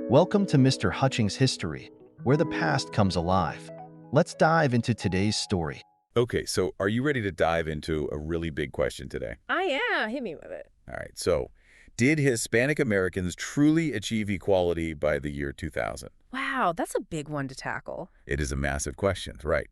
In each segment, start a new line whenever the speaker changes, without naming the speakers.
Welcome to Mr. Hutchings History, where the past comes alive. Let's dive into today's story.
Okay, so are you ready to dive into a really big question today?
I am. Hit me with it.
All right, so did Hispanic Americans truly achieve equality by the year 2000?
Wow, that's a big one to tackle.
It is a massive question, right?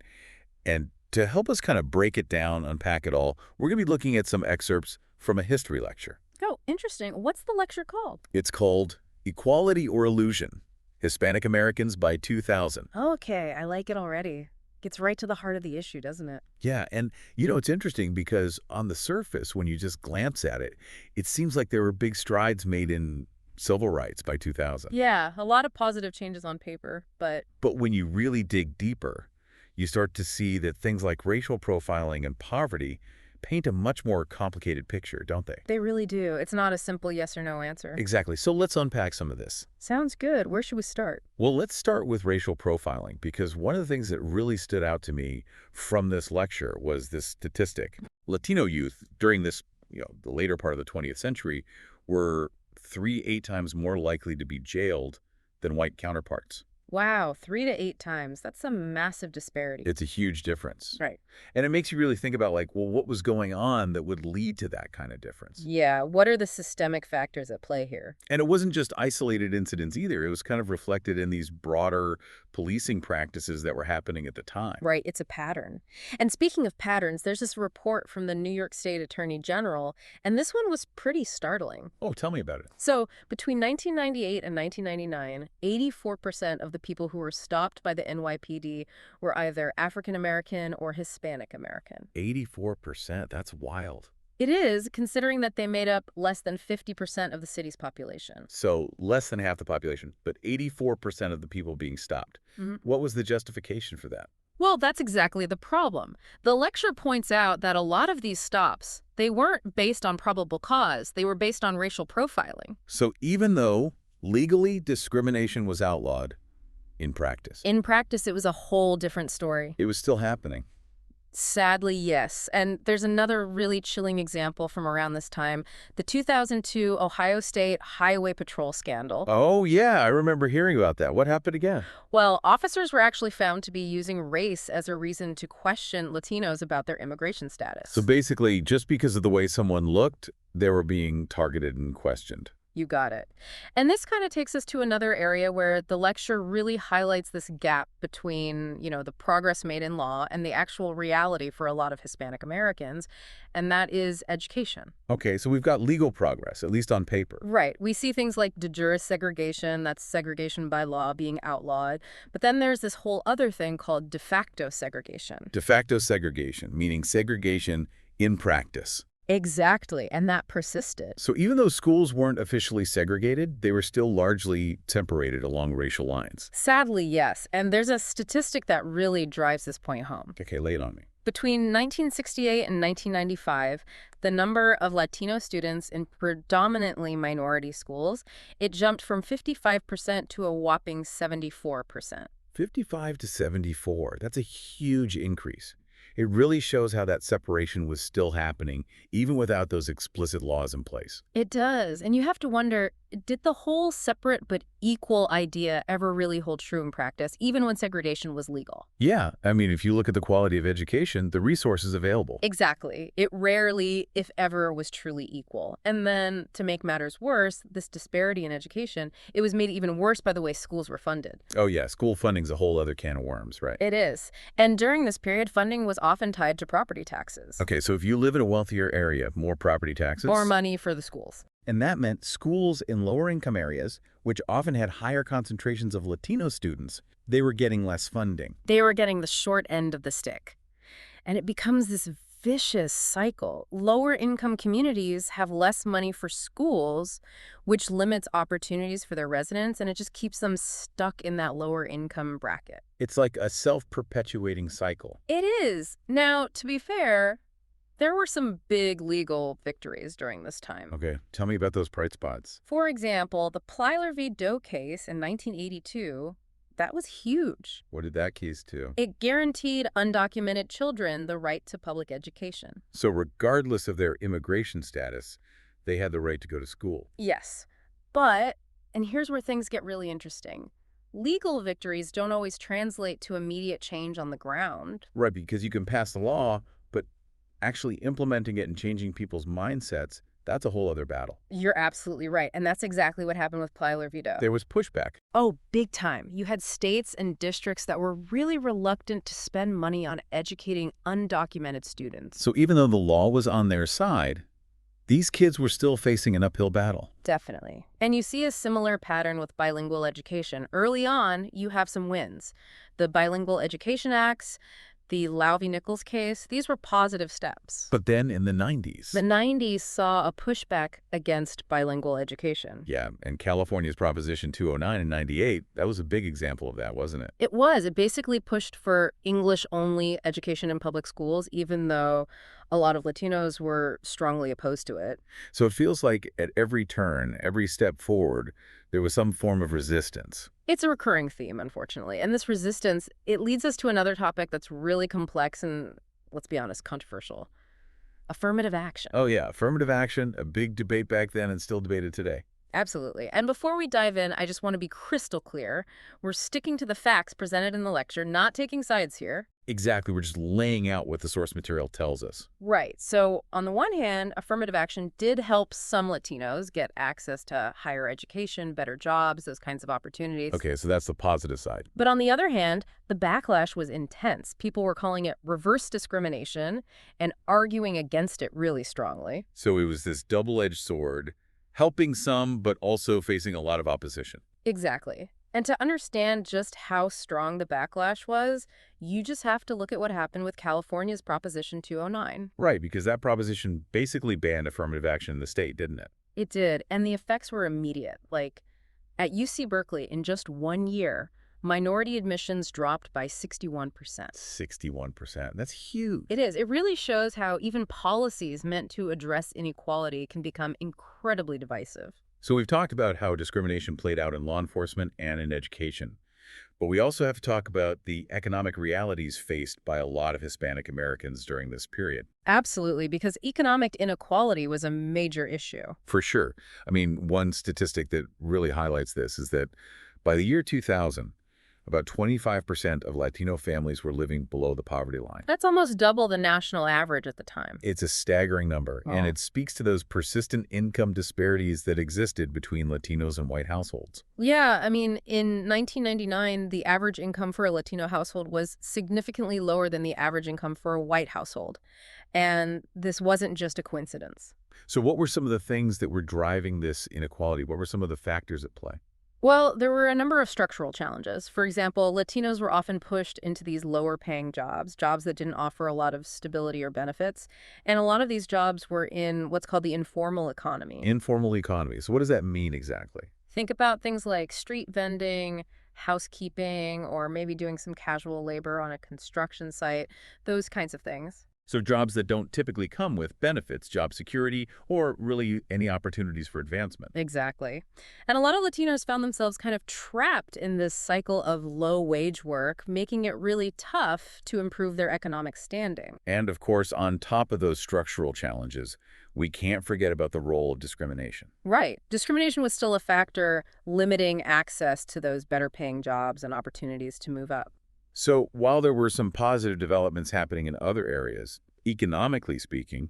And to help us kind of break it down, unpack it all, we're going to be looking at some excerpts from a history lecture.
Oh, interesting. What's the lecture called?
It's called Equality or Illusion, Hispanic Americans by 2000.
Okay, I like it already. Gets right to the heart of the issue, doesn't it?
Yeah, and it's interesting because on the surface, when you just glance at it, it seems like there were big strides made in civil rights by 2000.
Yeah, a lot of positive changes on paper, but
But when you really dig deeper, you start to see that things like racial profiling and poverty paint a much more complicated picture, don't they?
they really do. It's not a simple yes or no answer.
Exactly. So let's unpack some of this.
Sounds good. Where should we start?
Well, let's start with racial profiling, because one of the things that really stood out to me from this lecture was this statistic. Latino youth during this, the later part of the 20th century were 8 times more likely to be jailed than white counterparts.
Wow, 3 to 8 times. That's a massive disparity.
It's a huge difference.
Right.
And it makes you really think about, well, what was going on that would lead to that kind of difference?
Yeah, what are the systemic factors at play here?
And it wasn't just isolated incidents either. It was kind of reflected in these broader policing practices that were happening at the time.
Right, it's a pattern. And speaking of patterns, there's this report from the New York State Attorney General, and this one was pretty startling.
Oh, tell me about it.
So, between 1998 and 1999, 84% of the people who were stopped by the NYPD were either African American or Hispanic American.
84%, that's wild.
It is, considering that they made up less than 50% of the city's population.
So less than half the population, but 84% of the people being stopped. What was the justification for that?
Well, that's exactly the problem. The lecture points out that a lot of these stops, they weren't based on probable cause. They were based on racial profiling.
So even though legally discrimination was outlawed, in practice,
it was a whole different story.
it was still happening.
Sadly, yes. And there's another really chilling example from around this time, the 2002 Ohio State Highway Patrol scandal.
Oh, yeah, I remember hearing about that. What happened again?
Well, officers were actually found to be using race as a reason to question Latinos about their immigration status.
So basically, just because of the way someone looked, they were being targeted and questioned.
You got it. And this kind of takes us to another area where the lecture really highlights this gap between, the progress made in law and the actual reality for a lot of Hispanic Americans, and that is education.
Okay, so we've got legal progress, at least on paper.
Right. We see things like de jure segregation, that's segregation by law, being outlawed. But then there's this whole other thing called de facto segregation.
De facto segregation, meaning segregation in practice.
Exactly, and that persisted.
So even though schools weren't officially segregated, they were still largely separated along racial lines.
Sadly, yes. And there's a statistic that really drives this point home.
Okay, lay it on me.
Between 1968 and 1995, the number of Latino students in predominantly minority schools, it jumped from 55% to a whopping 74%.
55 to 74, that's a huge increase. It really shows how that separation was still happening, even without those explicit laws in place.
It does. And you have to wonder, did the whole separate but equal idea ever really hold true in practice, even when segregation was legal?
Yeah, I mean, if you look at the quality of education, the resources available.
Exactly. It rarely, if ever, was truly equal. And then, to make matters worse, this disparity in education, it was made even worse by the way schools were funded.
Oh yeah, school funding's a whole other can of worms, right?
It is. And during this period, funding was often tied to property taxes.
Okay, so if you live in a wealthier area, more property taxes.
More money for the schools.
And that meant schools in lower-income areas, which often had higher concentrations of Latino students, they were getting less funding.
They were getting the short end of the stick. And it becomes this vicious cycle. Lower-income communities have less money for schools, which limits opportunities for their residents, and it just keeps them stuck in that lower-income bracket.
It's like a self-perpetuating cycle.
It is. Now, to be fair, there were some big legal victories during this time.
Okay, tell me about those bright spots.
For example, the Plyler v. Doe case in 1982, that was huge.
What did that case do?
It guaranteed undocumented children the right to public education.
So regardless of their immigration status, they had the right to go to school.
Yes, but And here's where things get really interesting. Legal victories don't always translate to immediate change on the ground.
Right, because you can pass the law, but actually implementing it and changing people's mindsets, that's a whole other battle.
You're absolutely right. And that's exactly what happened with Plyler veto.
There was pushback.
Oh, big time. You had states and districts that were really reluctant to spend money on educating undocumented students.
So even though the law was on their side, these kids were still facing an uphill battle.
Definitely. And you see a similar pattern with bilingual education. Early on, you have some wins. The Bilingual Education Acts, the Lau v. Nichols case, these were positive steps.
But then in the 90s.
The 90s saw a pushback against bilingual education.
Yeah, and California's Proposition 209 in 98, that was a big example of that, wasn't it?
It was. It basically pushed for English-only education in public schools, even though a lot of Latinos were strongly opposed to it.
So it feels like at every turn, every step forward, there was some form of resistance.
It's a recurring theme, unfortunately. And this resistance, it leads us to another topic that's really complex and, let's be honest, controversial. Affirmative action.
Oh yeah, affirmative action, a big debate back then and still debated today.
Absolutely. And before we dive in, I just want to be crystal clear. We're sticking to the facts presented in the lecture, not taking sides here.
Exactly, we're just laying out what the source material tells us.
Right. So on the one hand, affirmative action did help some Latinos get access to higher education, better jobs, those kinds of opportunities.
Okay, so that's the positive side.
But on the other hand, the backlash was intense. People were calling it reverse discrimination and arguing against it really strongly.
So it was this double-edged sword, helping some, but also facing a lot of opposition.
Exactly. And to understand just how strong the backlash was, you just have to look at what happened with California's Proposition 209.
Right, because that proposition basically banned affirmative action in the state, didn't it?
It did, and the effects were immediate. Like, at UC Berkeley, in just 1 year, minority admissions dropped by 61%.
61%. That's huge.
It is. It really shows how even policies meant to address inequality can become incredibly divisive.
So we've talked about how discrimination played out in law enforcement and in education. But we also have to talk about the economic realities faced by a lot of Hispanic Americans during this period.
Absolutely, because economic inequality was a major issue.
For sure. I mean, one statistic that really highlights this is that by the year 2000, about 25% of Latino families were living below the poverty line.
That's almost double the national average at the time.
It's a staggering number, and it speaks to those persistent income disparities that existed between Latinos and white households.
Yeah, I mean, in 1999, the average income for a Latino household was significantly lower than the average income for a white household. And this wasn't just a coincidence.
So what were some of the things that were driving this inequality? What were some of the factors at play?
Well, there were a number of structural challenges. For example, Latinos were often pushed into these lower-paying jobs, jobs that didn't offer a lot of stability or benefits. And a lot of these jobs were in what's called the informal economy.
Informal economy. So what does that mean exactly?
Think about things like street vending, housekeeping, or maybe doing some casual labor on a construction site, those kinds of things.
So jobs that don't typically come with benefits, job security, or really any opportunities for advancement.
Exactly. And a lot of Latinos found themselves kind of trapped in this cycle of low-wage work, making it really tough to improve their economic standing.
And of course, on top of those structural challenges, we can't forget about the role of discrimination.
Right. Discrimination was still a factor limiting access to those better-paying jobs and opportunities to move up.
So while there were some positive developments happening in other areas, economically speaking,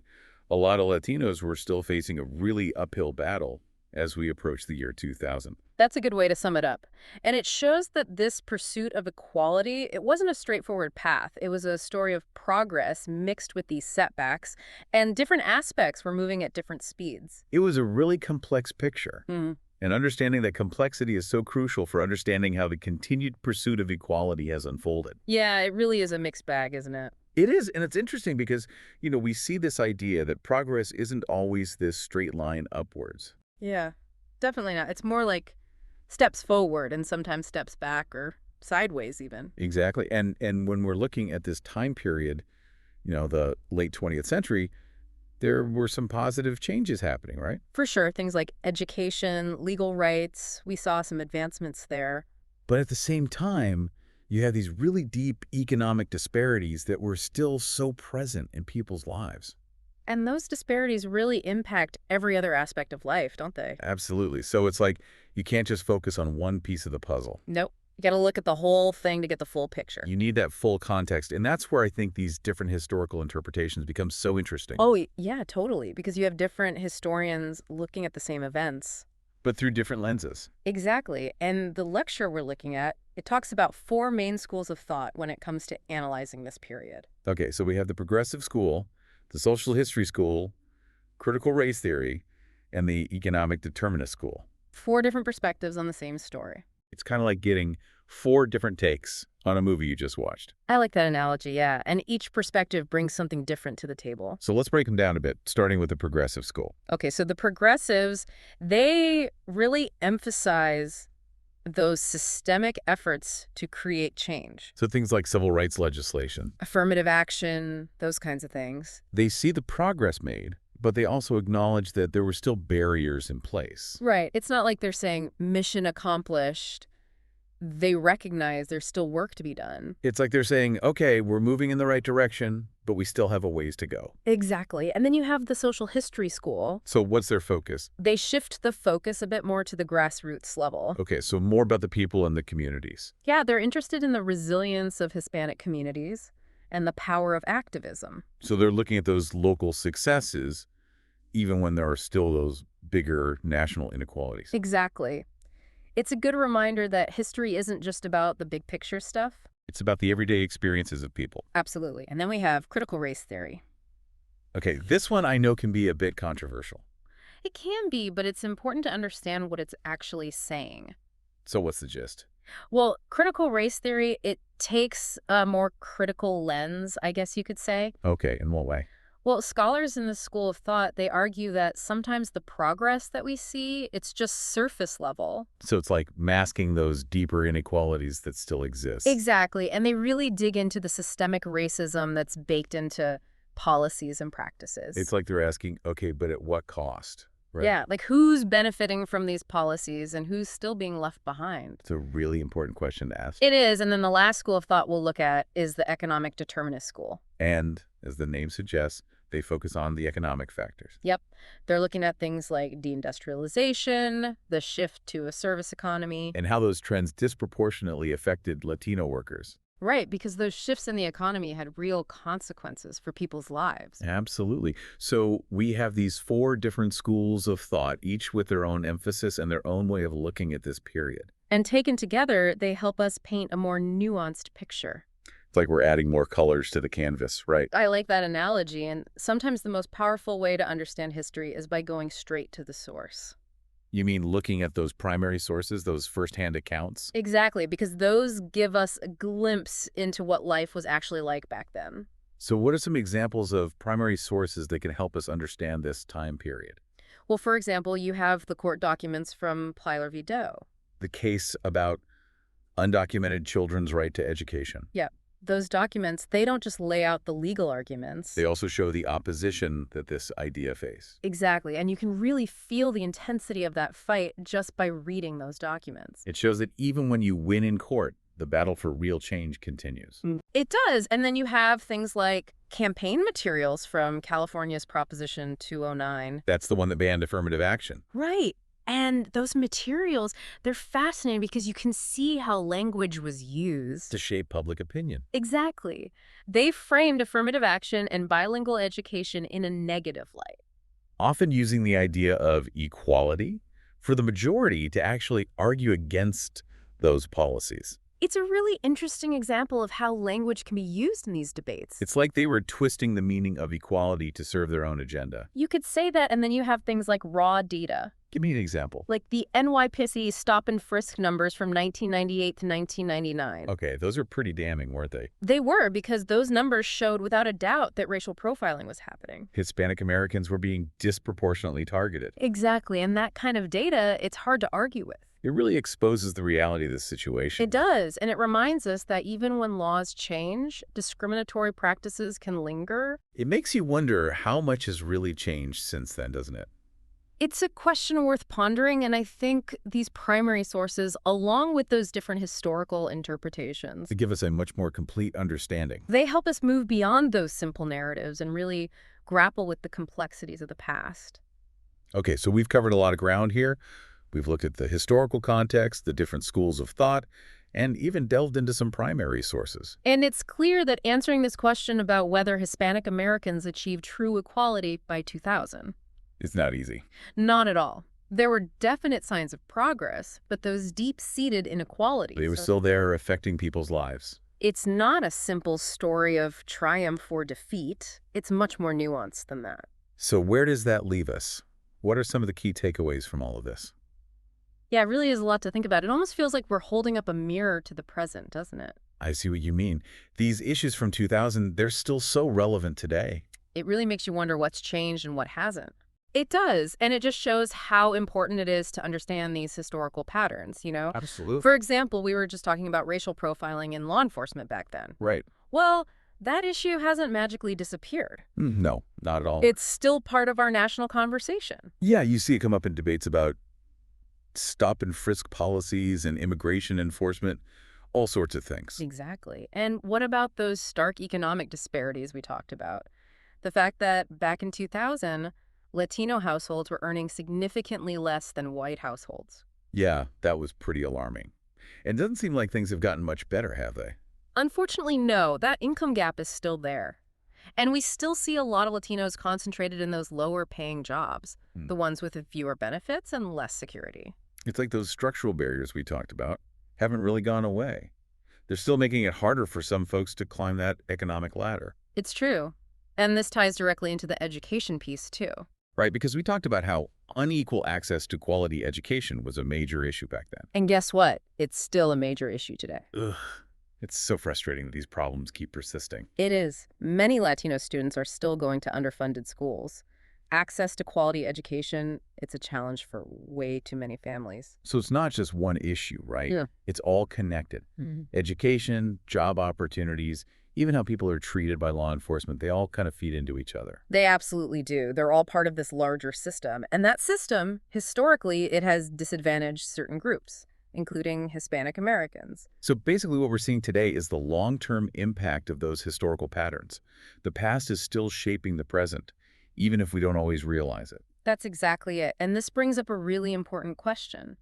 a lot of Latinos were still facing a really uphill battle as we approach the year 2000.
That's a good way to sum it up. And it shows that this pursuit of equality, it wasn't a straightforward path. It was a story of progress mixed with these setbacks, and different aspects were moving at different speeds.
It was a really complex picture.
Mm.
And understanding that complexity is so crucial for understanding how the continued pursuit of equality has unfolded.
Yeah, it really is a mixed bag, isn't it?
It is, and it's interesting because, we see this idea that progress isn't always this straight line upwards.
Yeah, definitely not. It's more like steps forward and sometimes steps back or sideways even.
Exactly. And when we're looking at this time period, the late 20th century, there were some positive changes happening, right?
For sure. Things like education, legal rights, we saw some advancements there.
But at the same time, you have these really deep economic disparities that were still so present in people's lives.
And those disparities really impact every other aspect of life, don't they?
Absolutely. So it's like you can't just focus on one piece of the puzzle.
Nope. You got to look at the whole thing to get the full picture.
You need that full context, and that's where I think these different historical interpretations become so interesting.
Oh, yeah, totally. Because you have different historians looking at the same events.
But through different lenses.
Exactly. And the lecture we're looking at, it talks about 4 main schools of thought when it comes to analyzing this period.
Okay, so we have the progressive school, the social history school, critical race theory, and the economic determinist school.
4 different perspectives on the same story.
It's kind of like getting 4 different takes on a movie you just watched.
I like that analogy, yeah. And each perspective brings something different to the table.
So let's break them down a bit, starting with the progressive school.
Okay, so the progressives, they really emphasize those systemic efforts to create change.
So things like civil rights legislation.
Affirmative action, those kinds of things.
They see the progress made, but they also acknowledge that there were still barriers in place.
Right. It's not like they're saying mission accomplished. They recognize there's still work to be done.
It's like they're saying, okay, we're moving in the right direction, but we still have a ways to go.
Exactly. And then you have the social history school.
So what's their focus?
They shift the focus a bit more to the grassroots level.
Okay, so more about the people and the communities.
Yeah, they're interested in the resilience of Hispanic communities and the power of activism.
So they're looking at those local successes, even when there are still those bigger national inequalities.
Exactly. It's a good reminder that history isn't just about the big picture stuff.
It's about the everyday experiences of people.
Absolutely. And then we have critical race theory.
Okay, this one I know can be a bit controversial.
It can be, but it's important to understand what it's actually saying.
So what's the gist?
Well, critical race theory, it takes a more critical lens, I guess you could say.
Okay, in what way?
Well, scholars in this school of thought, they argue that sometimes the progress that we see, it's just surface level.
So it's like masking those deeper inequalities that still exist.
Exactly. And they really dig into the systemic racism that's baked into policies and practices.
It's like they're asking, okay, but at what cost? Right?
Yeah, like who's benefiting from these policies and who's still being left behind?
It's a really important question to ask.
It is. And then the last school of thought we'll look at is the economic determinist school.
And as the name suggests, they focus on the economic factors.
Yep. They're looking at things like deindustrialization, the shift to a service economy.
And how those trends disproportionately affected Latino workers.
Right, because those shifts in the economy had real consequences for people's lives.
Absolutely. So we have these 4 different schools of thought, each with their own emphasis and their own way of looking at this period.
And taken together, they help us paint a more nuanced picture.
It's like we're adding more colors to the canvas, right?
I like that analogy, and sometimes the most powerful way to understand history is by going straight to the source.
You mean looking at those primary sources, those firsthand accounts?
Exactly, because those give us a glimpse into what life was actually like back then.
So what are some examples of primary sources that can help us understand this time period?
Well, for example, you have the court documents from Plyler v. Doe.
The case about undocumented children's right to education.
Yeah. Those documents, they don't just lay out the legal arguments.
They also show the opposition that this idea faced.
Exactly. And you can really feel the intensity of that fight just by reading those documents.
It shows that even when you win in court, the battle for real change continues.
It does. And then you have things like campaign materials from California's Proposition 209.
That's the one that banned affirmative action.
Right. And those materials, they're fascinating because you can see how language was used.
To shape public opinion.
Exactly. They framed affirmative action and bilingual education in a negative light.
Often using the idea of equality for the majority to actually argue against those policies.
It's a really interesting example of how language can be used in these debates.
It's like they were twisting the meaning of equality to serve their own agenda.
You could say that, and then you have things like raw data.
Give me an example.
Like the NYPD stop-and-frisk numbers from 1998 to 1999.
Okay, those are pretty damning, weren't they?
They were, because those numbers showed without a doubt that racial profiling was happening.
Hispanic Americans were being disproportionately targeted.
Exactly, and that kind of data, it's hard to argue with.
It really exposes the reality of this situation.
It does, and it reminds us that even when laws change, discriminatory practices can linger.
It makes you wonder how much has really changed since then, doesn't it?
It's a question worth pondering, and I think these primary sources, along with those different historical interpretations,
To give us a much more complete understanding.
they help us move beyond those simple narratives and really grapple with the complexities of the past.
Okay, so we've covered a lot of ground here. We've looked at the historical context, the different schools of thought, and even delved into some primary sources.
And it's clear that answering this question about whether Hispanic Americans achieved true equality by 2000.
It's not easy.
Not at all. There were definite signs of progress, but those deep-seated inequalities...
They were still there affecting people's lives.
It's not a simple story of triumph or defeat. It's much more nuanced than that.
So where does that leave us? What are some of the key takeaways from all of this?
Yeah, it really is a lot to think about. It almost feels like we're holding up a mirror to the present, doesn't it?
I see what you mean. These issues from 2000, they're still so relevant today.
It really makes you wonder what's changed and what hasn't. It does, and it just shows how important it is to understand these historical patterns,
Absolutely.
For example, we were just talking about racial profiling in law enforcement back then.
Right.
Well, that issue hasn't magically disappeared.
No, not at all.
It's still part of our national conversation.
Yeah, you see it come up in debates about stop-and-frisk policies and immigration enforcement, all sorts of things.
Exactly. And what about those stark economic disparities we talked about? The fact that back in 2000, Latino households were earning significantly less than white households.
Yeah, that was pretty alarming. And it doesn't seem like things have gotten much better, have they?
Unfortunately, no. That income gap is still there. And we still see a lot of Latinos concentrated in those lower-paying jobs, the ones with fewer benefits and less security.
It's like those structural barriers we talked about haven't really gone away. They're still making it harder for some folks to climb that economic ladder.
It's true. And this ties directly into the education piece, too.
Right, because we talked about how unequal access to quality education was a major issue back then.
And guess what? It's still a major issue today.
Ugh, it's so frustrating that these problems keep persisting.
It is. Many Latino students are still going to underfunded schools. Access to quality education, it's a challenge for way too many families.
So it's not just one issue, right?
Yeah.
It's all connected. Education, job opportunities, even how people are treated by law enforcement, they all kind of feed into each other.
They absolutely do. They're all part of this larger system. And that system, historically, it has disadvantaged certain groups, including Hispanic Americans.
So basically what we're seeing today is the long-term impact of those historical patterns. The past is still shaping the present, even if we don't always realize it.
That's exactly it. And this brings up a really important question.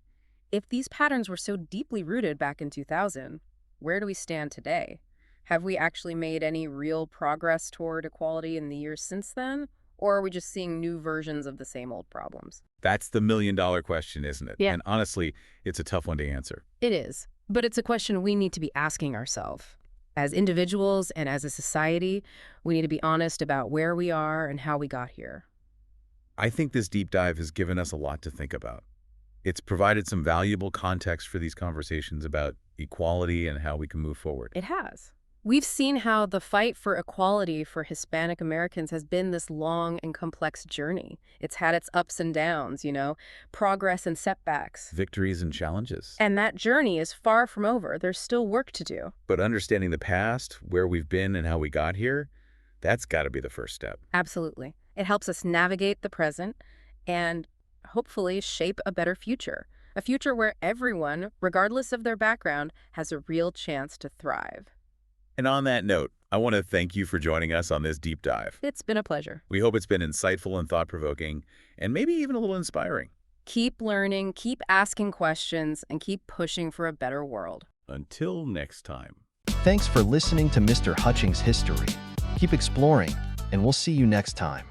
If these patterns were so deeply rooted back in 2000, where do we stand today? Have we actually made any real progress toward equality in the years since then? Or are we just seeing new versions of the same old problems?
That's the million-dollar question, isn't it?
Yeah.
And honestly, it's a tough one to answer.
It is. But it's a question we need to be asking ourselves. As individuals and as a society, we need to be honest about where we are and how we got here.
I think this deep dive has given us a lot to think about. It's provided some valuable context for these conversations about equality and how we can move forward.
It has. We've seen how the fight for equality for Hispanic Americans has been this long and complex journey. It's had its ups and downs, progress and setbacks.
Victories and challenges.
And that journey is far from over. There's still work to do.
But understanding the past, where we've been and how we got here, that's got to be the first step.
Absolutely. It helps us navigate the present and hopefully shape a better future. A future where everyone, regardless of their background, has a real chance to thrive.
And on that note, I want to thank you for joining us on this deep dive.
It's been a pleasure.
We hope it's been insightful and thought-provoking, and maybe even a little inspiring.
Keep learning, keep asking questions, and keep pushing for a better world.
Until next time.
Thanks for listening to Mr. Hutchings History. Keep exploring, and we'll see you next time.